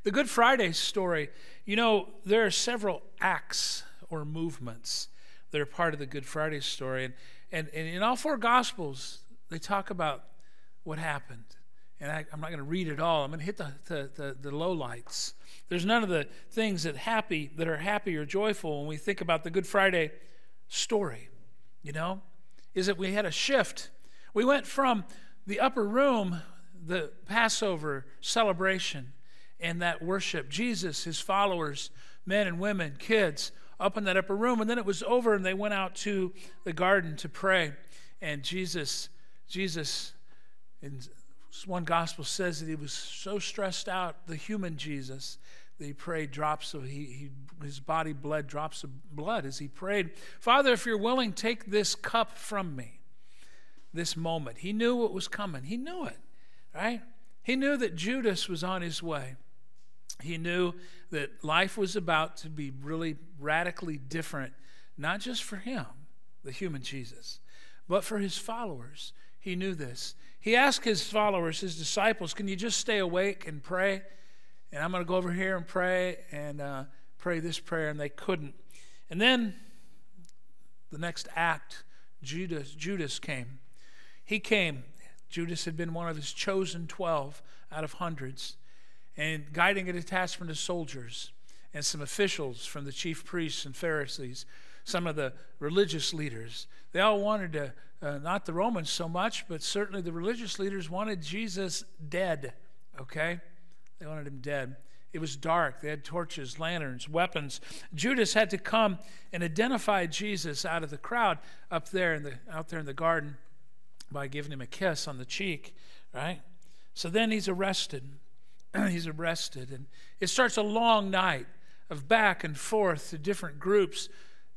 The Good Friday story, you know, there are several acts or movements that are part of the Good Friday story. And in all four Gospels, they talk about what happened. And I'm not going to read it all. I'm going to hit the lowlights. There's none of the things that are happy or joyful when we think about the Good Friday story, you know, is that we had a shift. We went from the upper room, the Passover celebration, and that worship, Jesus, his followers, men and women, kids, up in that upper room, and then it was over, and they went out to the garden to pray. And Jesus, in one gospel says that he was so stressed out, the human Jesus, that he prayed drops of, his body bled drops of blood as he prayed, Father, if you're willing, take this cup from me. This moment. He knew what was coming. He knew it, right? He knew that Judas was on his way. He knew that life was about to be really radically different, not just for him, the human Jesus, but for his followers. He knew this. He asked his followers, his disciples, can you just stay awake and pray? And I'm going to go over here and pray this prayer, and they couldn't. And then the next act, Judas came. He came. Judas had been one of his chosen 12 out of hundreds, and guiding a detachment of soldiers and some officials from the chief priests and Pharisees, some of the religious leaders. They all wanted to, not the Romans so much, but certainly the religious leaders wanted Jesus dead, okay? They wanted him dead. It was dark. They had torches, lanterns, weapons. Judas had to come and identify Jesus out of the crowd out there in the garden by giving him a kiss on the cheek, right? So then he's arrested. He's arrested, and it starts a long night of back and forth to different groups,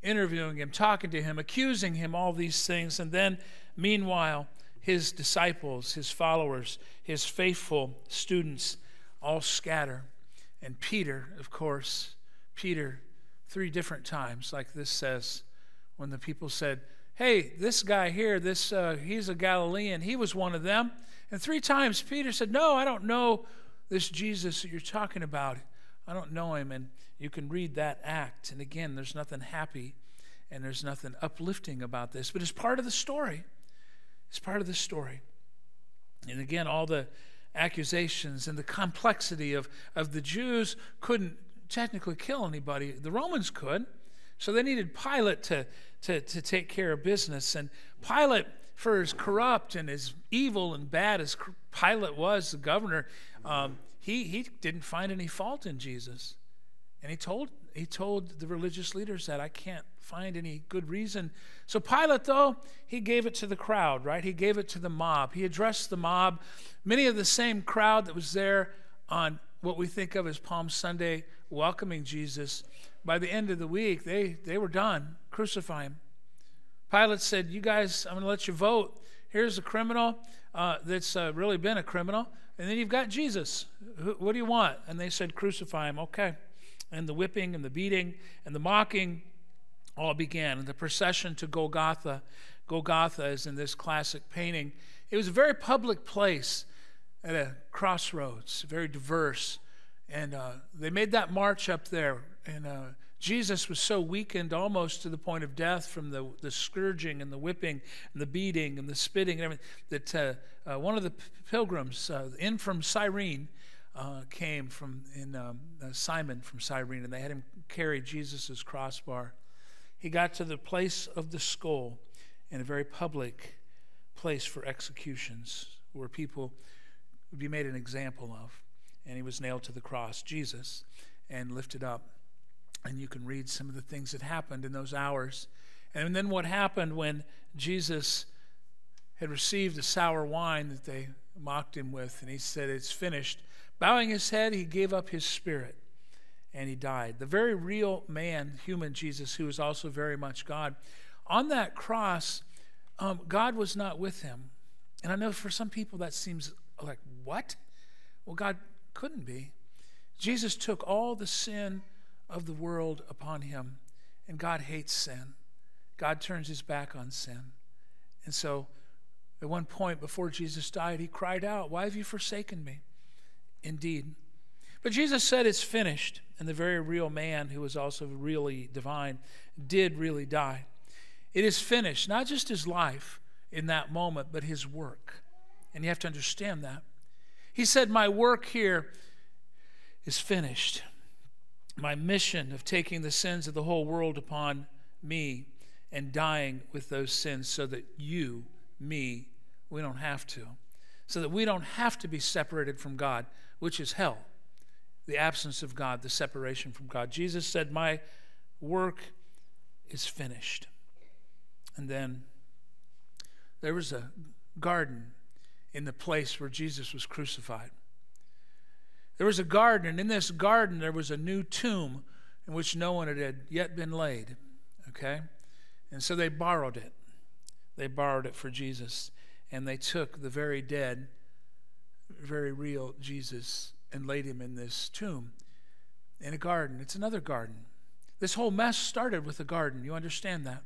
interviewing him, talking to him, accusing him, all these things. And then, meanwhile, his disciples, his followers, his faithful students all scatter. And Peter, of course, Peter, 3 different times, like this says, when the people said, hey, this guy here, he's a Galilean, he was one of them. And 3 times Peter said, no, I don't know this Jesus that you're talking about. I don't know him. And you can read that act. And again, there's nothing happy and there's nothing uplifting about this, but it's part of the story. It's part of the story. And again, all the accusations and the complexity of the Jews couldn't technically kill anybody. The Romans could. So they needed Pilate to take care of business. And Pilate, for as corrupt and as evil and bad as Pilate was, the governor, he didn't find any fault in Jesus. And he told the religious leaders that I can't find any good reason. So Pilate, though, he gave it to the crowd, right? He gave it to the mob. He addressed the mob. Many of the same crowd that was there on what we think of as Palm Sunday welcoming Jesus, by the end of the week, they were done. Crucify him. Pilate said, you guys, I'm going to let you vote. Here's a criminal that's really been a criminal. And then you've got Jesus. What do you want? And they said, crucify him. Okay. And the whipping and the beating and the mocking all began. And the procession to Golgotha. Golgotha is in this classic painting. It was a very public place at a crossroads, very diverse. And they made that march up there. And Jesus was so weakened almost to the point of death from the scourging and the whipping and the beating and the spitting and everything that one of the pilgrims in from Cyrene came from Simon from Cyrene, and they had him carry Jesus' crossbar. He got to the place of the skull in a very public place for executions where people would be made an example of. And he was nailed to the cross, Jesus, and lifted up. And you can read some of the things that happened in those hours. And then what happened when Jesus had received the sour wine that they mocked him with, and he said, it's finished. Bowing his head, he gave up his spirit, and he died. The very real man, human Jesus, who was also very much God. On that cross, God was not with him. And I know for some people that seems like, what? Well, God couldn't be. Jesus took all the sin of the world upon him, and God hates sin. God turns his back on sin. And so at one point before Jesus died, he cried out, why have you forsaken me? Indeed. But Jesus said it's finished, and the very real man who was also really divine did really die. It is finished, not just his life in that moment, but his work. And you have to understand that. He said, my work here is finished. My mission of taking the sins of the whole world upon me and dying with those sins so that you, me, we don't have to. So that we don't have to be separated from God, which is hell. The absence of God, the separation from God. Jesus said, my work is finished. And then there was a garden in the place where Jesus was crucified. There was a garden, and in this garden there was a new tomb in which no one had yet been laid. Okay? And so they borrowed it. They borrowed it for Jesus. And they took the very dead, very real Jesus and laid him in this tomb in a garden. It's another garden. This whole mess started with a garden. You understand that?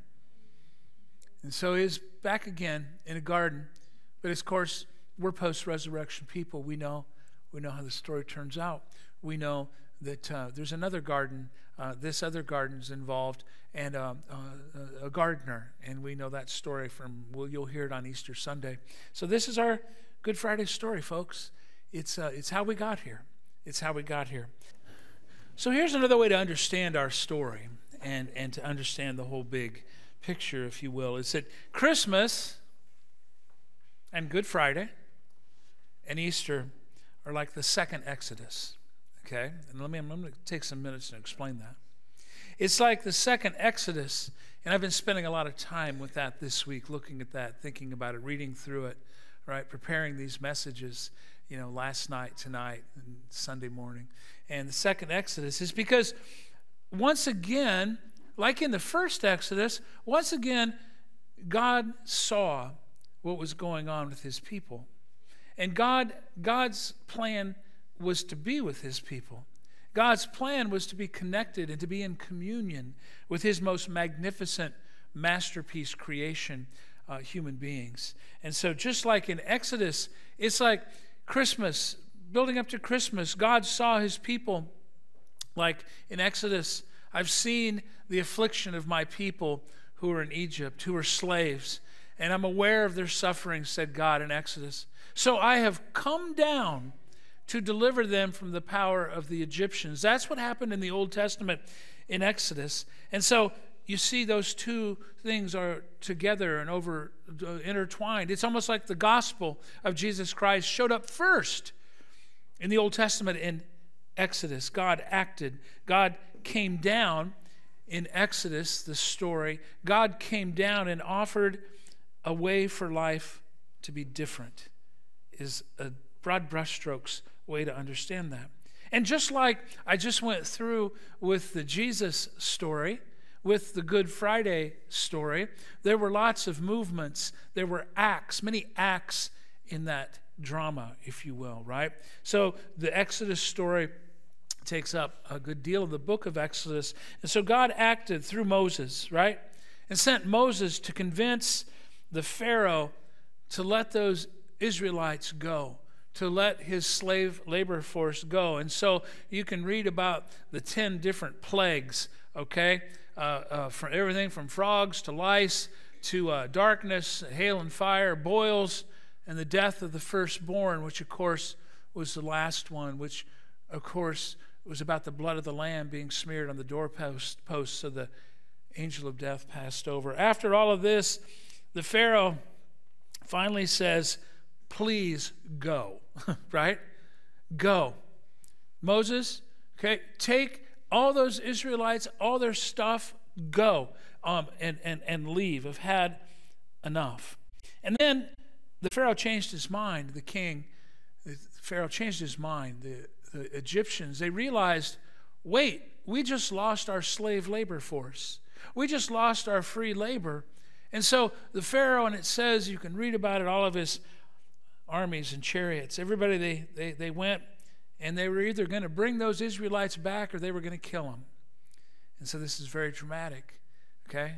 And so he's back again in a garden. But of course, we're post-resurrection people. We know how the story turns out. We know that there's another garden. This other garden's involved, and a gardener. And we know that story from, well, you'll hear it on Easter Sunday. So this is our Good Friday story, folks. It's how we got here. It's how we got here. So here's another way to understand our story and to understand the whole big picture, if you will. It's that Christmas and Good Friday and Easter are like the second Exodus, okay? And I'm going to take some minutes to explain that. It's like the second Exodus, and I've been spending a lot of time with that this week, looking at that, thinking about it, reading through it, right? Preparing these messages, last night, tonight, and Sunday morning. And the second Exodus is because once again, like in the first Exodus, once again, God saw what was going on with his people. And God's plan was to be with his people. God's plan was to be connected and to be in communion with his most magnificent masterpiece creation, human beings. And so just like in Exodus, it's like Christmas, building up to Christmas, God saw his people. Like in Exodus, I've seen the affliction of my people who are in Egypt, who are slaves, and I'm aware of their suffering, said God in Exodus. So I have come down to deliver them from the power of the Egyptians. That's what happened in the Old Testament in Exodus. And so you see those two things are together and intertwined. It's almost like the gospel of Jesus Christ showed up first in the Old Testament in Exodus. God acted. God came down in Exodus, the story. God came down and offered a way for life to be different. Is a broad brushstrokes way to understand that. And just like I just went through with the Jesus story, with the Good Friday story, there were lots of movements. There were acts, many acts in that drama, if you will, right? So the Exodus story takes up a good deal of the book of Exodus. And so God acted through Moses, right? And sent Moses to convince the Pharaoh to let those Israelites go, to let his slave labor force go. And so you can read about the 10 different plagues, okay? From everything from frogs to lice to darkness, hail and fire, boils, and the death of the firstborn, which of course was the last one, which of course was about the blood of the lamb being smeared on the doorpost so the angel of death passed over. After all of this, the Pharaoh finally says, please go, right? Go. Moses, okay, take all those Israelites, all their stuff, go, and leave. I've had enough. And then the Pharaoh changed his mind, the king. The Pharaoh changed his mind. The Egyptians, they realized, wait, we just lost our slave labor force. We just lost our free labor. And so the Pharaoh, and it says, you can read about it, all of his armies and chariots, everybody, they went, and they were either going to bring those Israelites back or they were going to kill them. And so this is very dramatic, okay?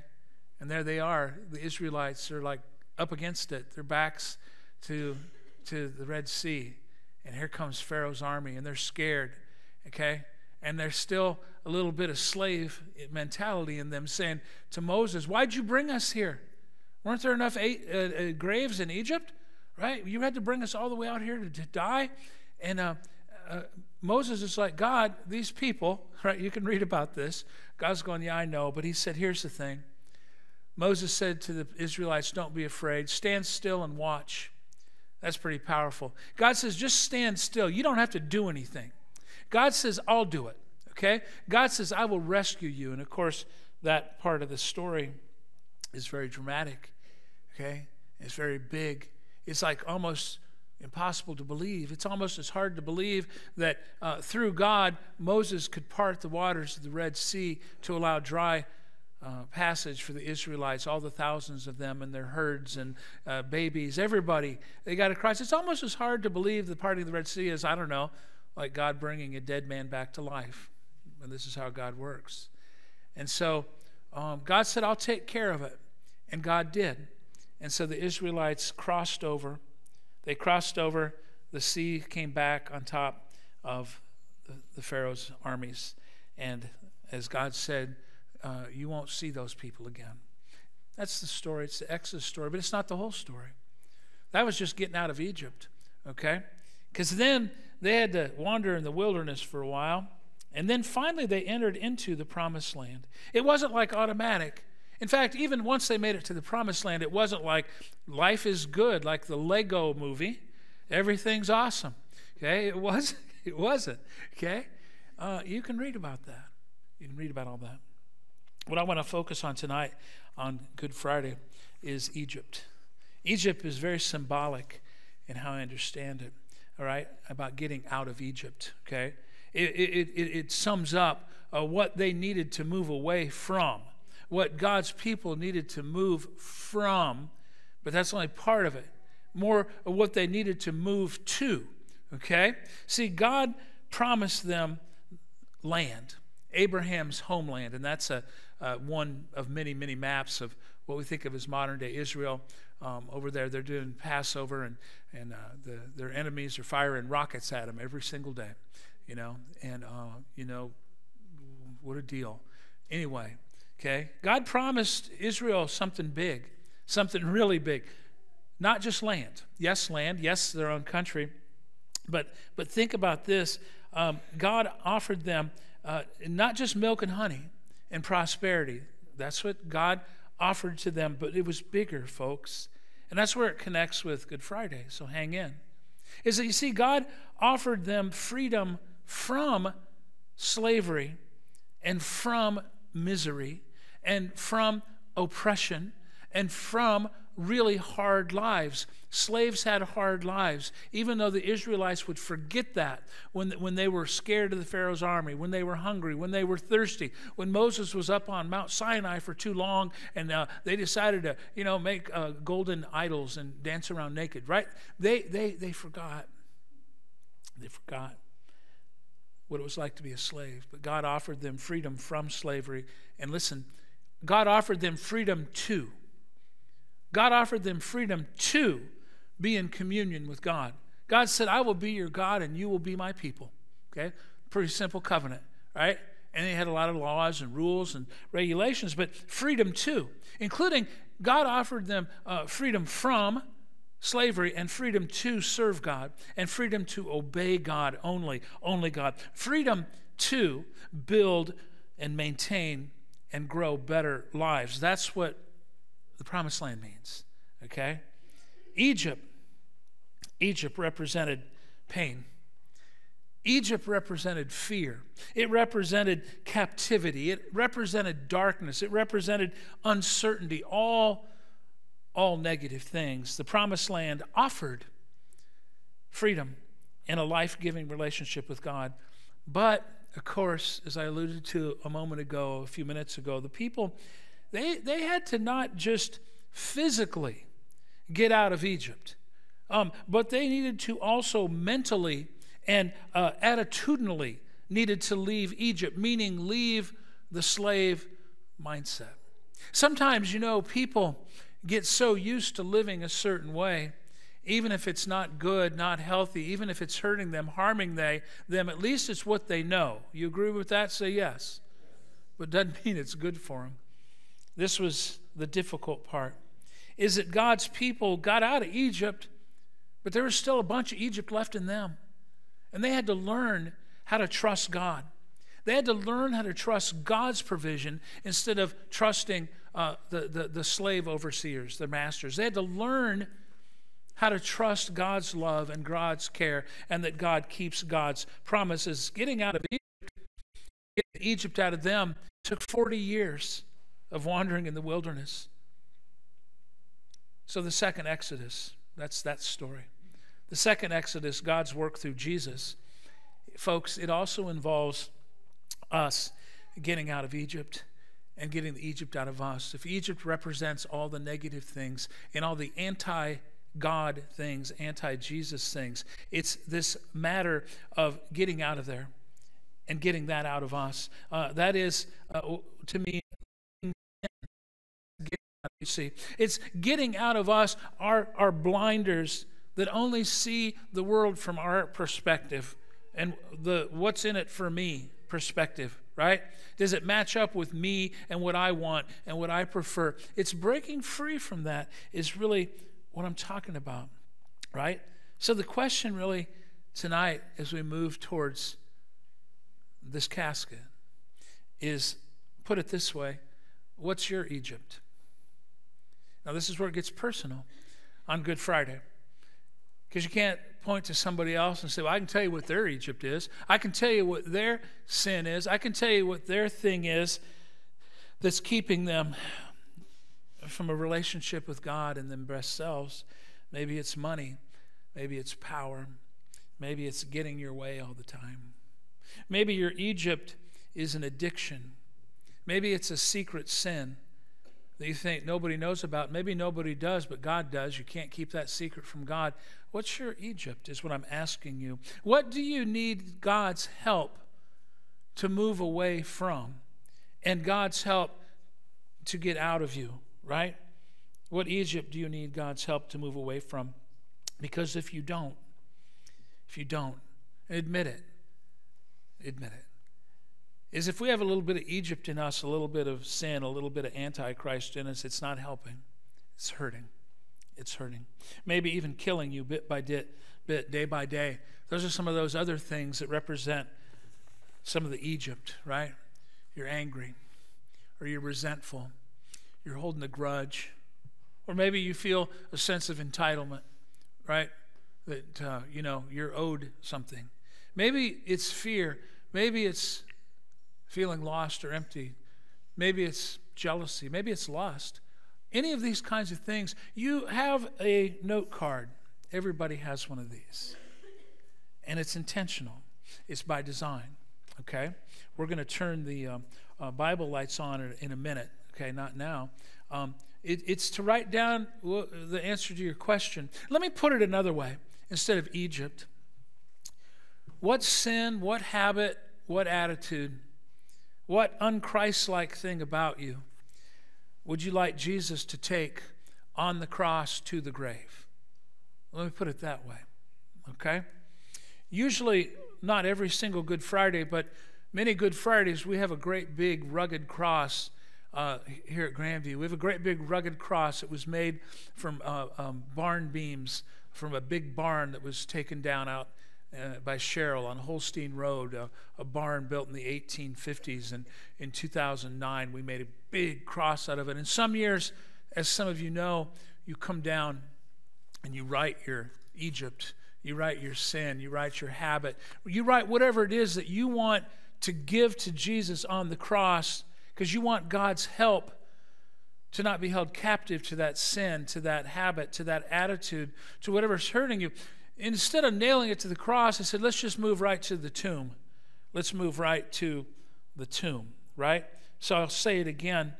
And there they are. The Israelites are like up against it. Their backs to the Red Sea. And here comes Pharaoh's army, and they're scared. okay? And there's still a little bit of slave mentality in them, saying to Moses, why'd you bring us here? Weren't there enough graves in Egypt, right? You had to bring us all the way out here to die? And Moses is like, God, these people, right? You can read about this. God's going, yeah, I know. But he said, here's the thing. Moses said to the Israelites, don't be afraid. Stand still and watch. That's pretty powerful. God says, just stand still. You don't have to do anything. God says, I'll do it, okay? God says, I will rescue you. And, of course, that part of the story is very dramatic, okay? It's very big. It's like almost impossible to believe. It's almost as hard to believe that through God, Moses could part the waters of the Red Sea to allow dry passage for the Israelites, all the thousands of them and their herds and babies, everybody. They got across. It's almost as hard to believe the parting of the Red Sea as, I don't know, like God bringing a dead man back to life. And this is how God works. And so God said, I'll take care of it. And God did. And so the Israelites crossed over. They crossed over. The sea came back on top of the Pharaoh's armies. And as God said, you won't see those people again. That's the story. It's the Exodus story, but it's not the whole story. That was just getting out of Egypt, okay? Because then they had to wander in the wilderness for a while, and then finally they entered into the Promised Land. It wasn't like automatic. In fact, even once they made it to the Promised Land, it wasn't like life is good, like the Lego movie. Everything's awesome, okay? It wasn't, okay? You can read about that. You can read about all that. What I want to focus on tonight on Good Friday is Egypt. Egypt is very symbolic in how I understand it, all right, about getting out of Egypt, okay? It sums up what they needed to move away from, what God's people needed to move from, but that's only part of it. More of what they needed to move to, okay? See, God promised them land, Abraham's homeland, and that's one of many, many maps of what we think of as modern-day Israel. Over there, they're doing Passover, and their enemies are firing rockets at them every single day, you know. And, what a deal. Anyway, okay, God promised Israel something big, something really big. Not just land. Yes, land. Yes, their own country. But think about this. God offered them not just milk and honey and prosperity. That's what God offered to them, but it was bigger, folks. And that's where it connects with Good Friday, so hang in. Is that, you see, God offered them freedom from slavery and from misery and from oppression and from really hard lives. Slaves had hard lives, even though the Israelites would forget that when they were scared of the Pharaoh's army, when they were hungry, when they were thirsty, when Moses was up on Mount Sinai for too long and they decided to, make golden idols and dance around naked, right? They forgot. They forgot what it was like to be a slave. But God offered them freedom from slavery. And listen, God offered them freedom too. God offered them freedom to be in communion with God. God said, I will be your God and you will be my people. Okay? Pretty simple covenant, right? And they had a lot of laws and rules and regulations, but freedom too, including God offered them freedom from slavery and freedom to serve God and freedom to obey God only God. Freedom to build and maintain and grow better lives. That's what the Promised Land means, okay? Egypt represented pain. Egypt represented fear. It represented captivity. It represented darkness. It represented uncertainty, all negative things. The Promised Land offered freedom and a life-giving relationship with God. But, of course, as I alluded to a few minutes ago, the people, they had to not just physically get out of Egypt, but they needed to also mentally and attitudinally needed to leave Egypt, meaning leave the slave mindset. Sometimes, people get so used to living a certain way, Even if it's not good, not healthy, even if it's hurting them, harming them, at least it's what they know. You agree with that? Say yes. But it doesn't mean it's good for them. This was the difficult part, is that God's people got out of Egypt, but there was still a bunch of Egypt left in them. And they had to learn how to trust God. They had to learn how to trust God's provision instead of trusting the slave overseers, their masters. They had to learn how to trust God's love and God's care, and that God keeps God's promises. Getting out of Egypt out of them took 40 years of wandering in the wilderness. So the second Exodus, that's that story. The second Exodus, God's work through Jesus. Folks, it also involves us getting out of Egypt and getting Egypt out of us. If Egypt represents all the negative things and all the anti-God things, anti-Jesus things, it's this matter of getting out of there and getting that out of us. That is, to me, you see, it's getting out of us our blinders that only see the world from our perspective and the what's in it for me perspective, right? Does it match up with me and what I want and what I prefer? It's breaking free from that is really what I'm talking about, right? So the question really tonight as we move towards this casket is, put it this way, what's your Egypt? Now this is where it gets personal on Good Friday, because you can't point to somebody else and say, well, I can tell you what their Egypt is. I can tell you what their sin is. I can tell you what their thing is that's keeping them from a relationship with God and them best selves. Maybe it's money. Maybe it's power. Maybe it's getting your way all the time. Maybe your Egypt is an addiction. Maybe it's a secret sin that you think nobody knows about. Maybe nobody does, but God does. You can't keep that secret from God. What's your Egypt is what I'm asking you. What do you need God's help to move away from and God's help to get out of you, right? What Egypt do you need God's help to move away from? Because if you don't, admit it, is if we have a little bit of Egypt in us, a little bit of sin, a little bit of Antichrist in us, it's not helping. It's hurting. It's hurting. Maybe even killing you bit by bit, day by day. Those are some of those other things that represent some of the Egypt, right? You're angry, or you're resentful, you're holding a grudge, or maybe you feel a sense of entitlement, right? That, you're owed something. Maybe it's fear. Maybe it's feeling lost or empty. Maybe it's jealousy. Maybe it's lust. Any of these kinds of things. You have a note card. Everybody has one of these. And it's intentional. It's by design. Okay? We're going to turn the Bible lights on in a minute. Okay, not now. It's to write down the answer to your question. Let me put it another way. Instead of Egypt, what sin, what habit, what attitude, what unchristlike thing about you would you like Jesus to take on the cross to the grave? Let me put it that way, okay? Usually, not every single Good Friday, but many Good Fridays, we have a great big rugged cross here at Grandview. We have a great big rugged cross that was made from barn beams from a big barn that was taken down out by Cheryl on Holstein Road, a barn built in the 1850s. And in 2009, we made a big cross out of it. And some years, as some of you know, you come down and you write your Egypt, you write your sin, you write your habit, you write whatever it is that you want to give to Jesus on the cross, because you want God's help to not be held captive to that sin, to that habit, to that attitude, to whatever's hurting you. Instead of nailing it to the cross, I said, let's just move right to the tomb. Let's move right to the tomb, right? So I'll say it again.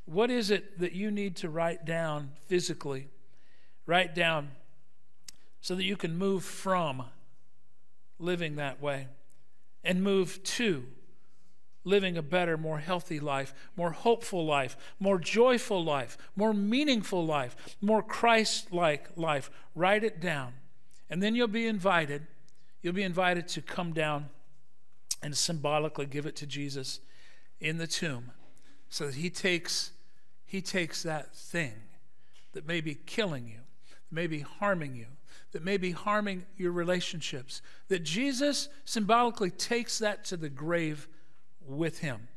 What is it that you need to write down physically? Write down so that you can move from living that way and move to living a better, more healthy life, more hopeful life, more joyful life, more meaningful life, more Christ-like life. Write it down. And then you'll be invited. You'll be invited to come down and symbolically give it to Jesus in the tomb so that he takes that thing that may be killing you, may be harming you, that may be harming your relationships, that Jesus symbolically takes that to the grave with him.